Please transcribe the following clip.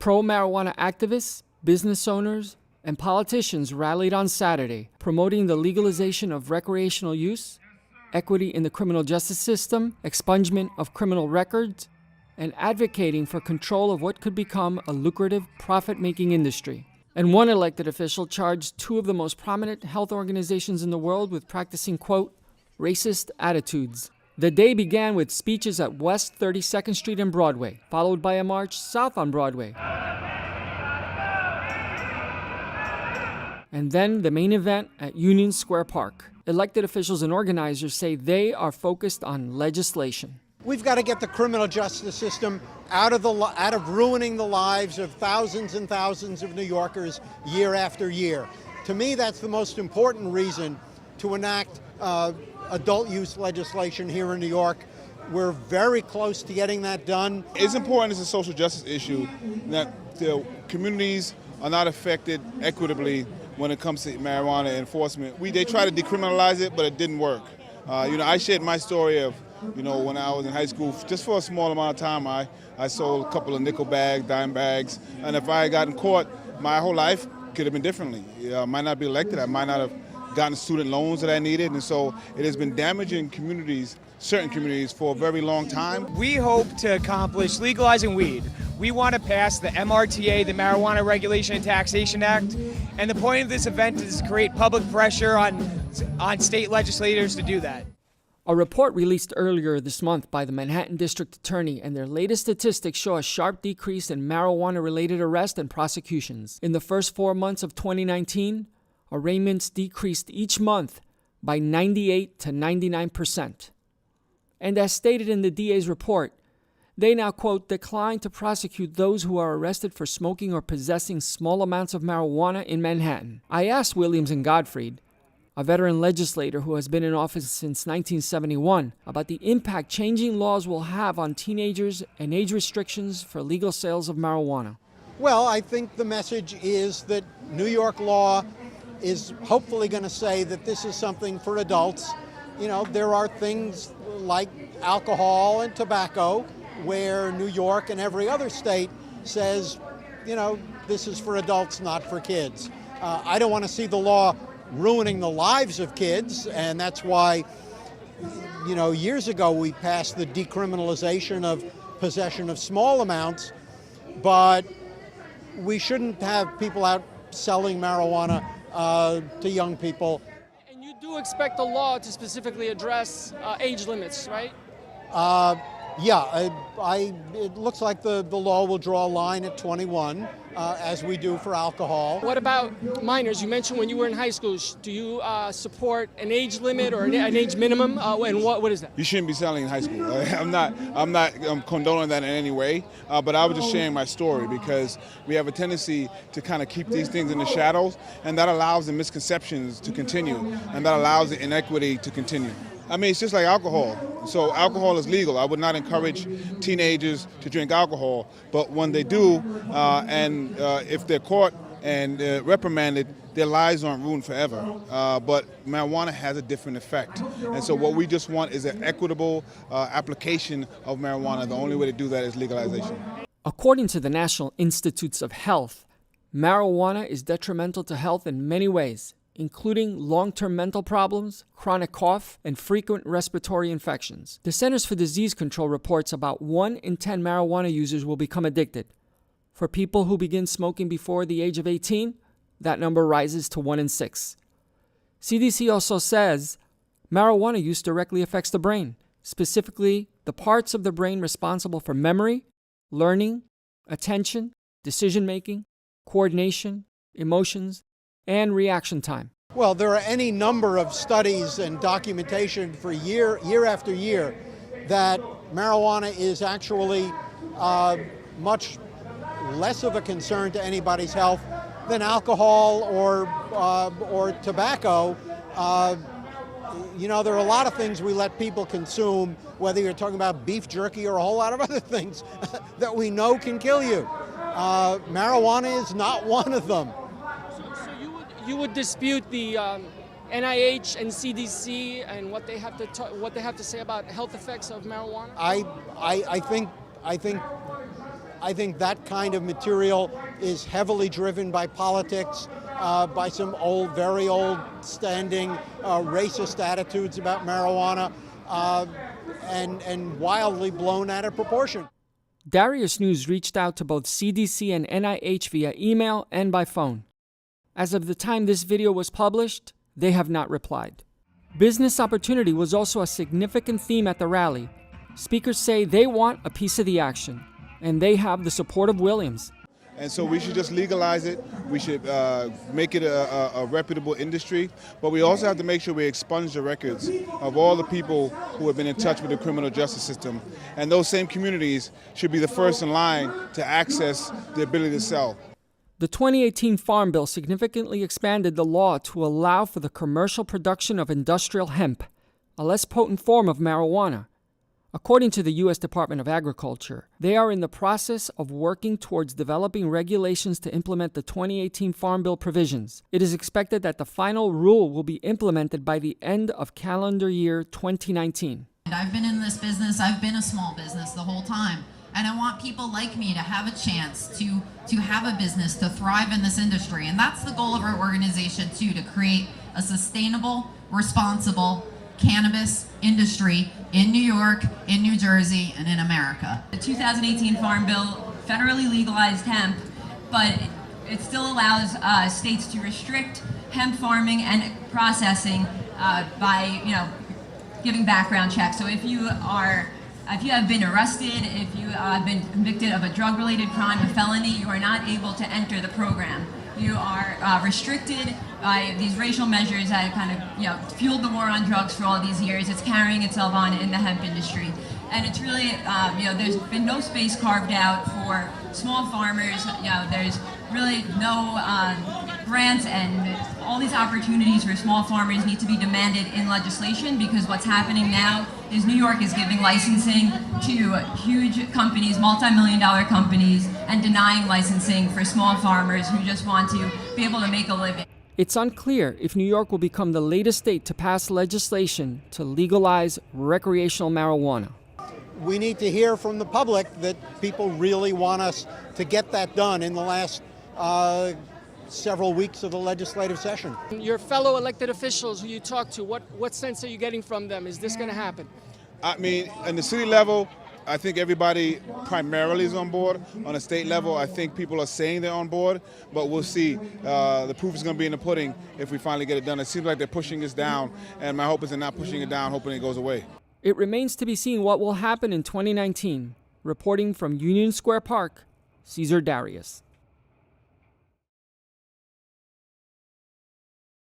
Pro-marijuana activists, business owners, and politicians rallied on Saturday, promoting the legalization of recreational use, equity in the criminal justice system, expungement of criminal records, and advocating for control of what could become a lucrative, profit-making industry. And one elected official charged two of the most prominent health organizations in the world with practicing, quote, racist attitudes. The day began with speeches at West 32nd Street and Broadway, followed by a march south on Broadway. And then the main event at Union Square Park. Elected officials and organizers say they are focused on legislation. We've got to get the criminal justice system out of ruining the lives of thousands and thousands of New Yorkers year after year. To me, that's the most important reason to enact adult use legislation here in New York. We're very close to getting that done. It's important as a social justice issue that the communities are not affected equitably when it comes to marijuana enforcement. They tried to decriminalize it, but it didn't work. I shared my story of, when I was in high school, just for a small amount of time, I sold a couple of nickel bags, dime bags, and if I had gotten caught, my whole life could have been differently. I might not be elected, I might not have gotten student loans that I needed, and so it has been damaging certain communities for a very long time. We hope to accomplish legalizing weed. We want to pass the MRTA, the Marijuana Regulation and Taxation Act, and the point of this event is to create public pressure on state legislators to do that. A report released earlier this month by the Manhattan District Attorney and their latest statistics show a sharp decrease in marijuana-related arrests and prosecutions. In the first 4 months of 2019, arraignments decreased each month by 98 to 99%. And as stated in the DA's report, they now, quote, decline to prosecute those who are arrested for smoking or possessing small amounts of marijuana in Manhattan. I asked Williams and Gottfried, a veteran legislator who has been in office since 1971, about the impact changing laws will have on teenagers and age restrictions for legal sales of marijuana. Well, I think the message is that New York law is hopefully going to say that this is something for adults. There are things like alcohol and tobacco where New York and every other state says, this is for adults, not for kids. I don't want to see the law ruining the lives of kids, and that's why, years ago we passed the decriminalization of possession of small amounts, but we shouldn't have people out selling marijuana to young people. And you do expect the law to specifically address age limits, right? Yeah, it looks like the law will draw a line at 21, as we do for alcohol. What about minors? You mentioned when you were in high school. Do you support an age limit or an age minimum? And what is that? You shouldn't be selling in high school. I'm not condoning that in any way, but I was just sharing my story because we have a tendency to kind of keep these things in the shadows, and that allows the misconceptions to continue, and that allows the inequity to continue. It's just like alcohol. So alcohol is legal. I would not encourage teenagers to drink alcohol, but when they do, and if they're caught and reprimanded, their lives aren't ruined forever. But marijuana has a different effect. And so what we just want is an equitable application of marijuana. The only way to do that is legalization. According to the National Institutes of Health, marijuana is detrimental to health in many ways, including long-term mental problems, chronic cough, and frequent respiratory infections. The Centers for Disease Control reports about 1 in 10 marijuana users will become addicted. For people who begin smoking before the age of 18, that number rises to 1 in 6. CDC also says marijuana use directly affects the brain, specifically the parts of the brain responsible for memory, learning, attention, decision-making, coordination, emotions, and reaction time. Well, there are any number of studies and documentation for year after year that marijuana is actually much less of a concern to anybody's health than alcohol or tobacco. There are a lot of things we let people consume, whether you're talking about beef jerky or a whole lot of other things that we know can kill you. Marijuana is not one of them. You would dispute the NIH and CDC and what they have to say about health effects of marijuana? I think I think that kind of material is heavily driven by politics, by some very old standing racist attitudes about marijuana, and wildly blown out of proportion. Darius News reached out to both CDC and NIH via email and by phone. As of the time this video was published, they have not replied. Business opportunity was also a significant theme at the rally. Speakers say they want a piece of the action, and they have the support of Williams. And so we should just legalize it. We should make it a reputable industry. But we also have to make sure we expunge the records of all the people who have been in touch with the criminal justice system. And those same communities should be the first in line to access the ability to sell. The 2018 Farm Bill significantly expanded the law to allow for the commercial production of industrial hemp, a less potent form of marijuana. According to the U.S. Department of Agriculture, they are in the process of working towards developing regulations to implement the 2018 Farm Bill provisions. It is expected that the final rule will be implemented by the end of calendar year 2019. I've been in this business, I've been a small business the whole time, and I want people like me to have a chance to have a business, to thrive in this industry. And that's the goal of our organization too, to create a sustainable, responsible cannabis industry in New York, in New Jersey, and in America. The 2018 Farm Bill federally legalized hemp, but it still allows states to restrict hemp farming and processing by, giving background checks. So if you have been arrested, if you have been convicted of a drug-related crime, a felony, you are not able to enter the program. You are restricted by these racial measures that kind of, fueled the war on drugs for all these years. It's carrying itself on in the hemp industry. And it's really, there's been no space carved out for small farmers. There's really no grants, and all these opportunities for small farmers need to be demanded in legislation, because what's happening now is New York is giving licensing to huge companies, multi-million-dollar companies, and denying licensing for small farmers who just want to be able to make a living. It's unclear if New York will become the latest state to pass legislation to legalize recreational marijuana. We need to hear from the public that people really want us to get that done in the last several weeks of the legislative session. Your fellow elected officials who you talk to, what sense are you getting from them? Is this going to happen? I mean, in the city level, I think everybody primarily is on board. On a state level, I think people are saying they're on board, but we'll see. The proof is going to be in the pudding if we finally get it done. It seems like they're pushing us down, and my hope is they're not pushing it down, hoping it goes away. It remains to be seen what will happen in 2019. Reporting from Union Square Park, Cesar Darius.